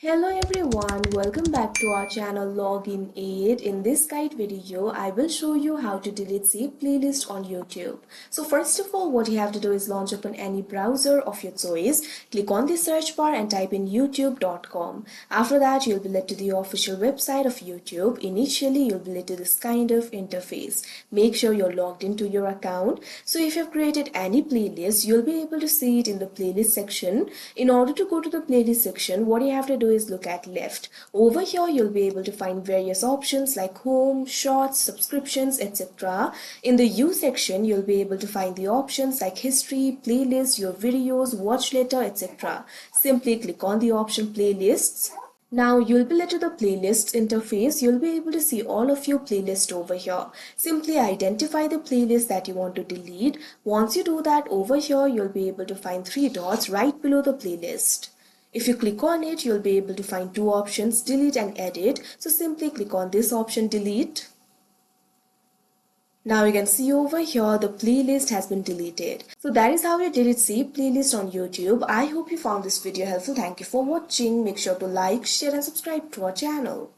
Hello everyone, welcome back to our channel Login Aid. In this guide video, I will show you how to delete saved playlist on YouTube. So first of all, what you have to do is launch open any browser of your choice. Click on the search bar and type in youtube.com. After that, you'll be led to the official website of YouTube. Initially, you'll be led to this kind of interface. Make sure you're logged into your account. So if you've created any playlist, you'll be able to see it in the playlist section. In order to go to the playlist section, what you have to do is look at left. Over here you'll be able to find various options like home, shorts, subscriptions, etc. In the U section you'll be able to find the options like history, playlist, your videos, watch later, etc. Simply click on the option playlists. Now you'll be led to the playlists interface. You'll be able to see all of your playlists over here. Simply identify the playlist that you want to delete. Once you do that, over here you'll be able to find three dots right below the playlist. If you click on it, you'll be able to find two options, delete and edit. So simply click on this option, delete. Now you can see over here the playlist has been deleted. So that is how you delete saved playlist on YouTube. I hope you found this video helpful. Thank you for watching. Make sure to like, share and subscribe to our channel.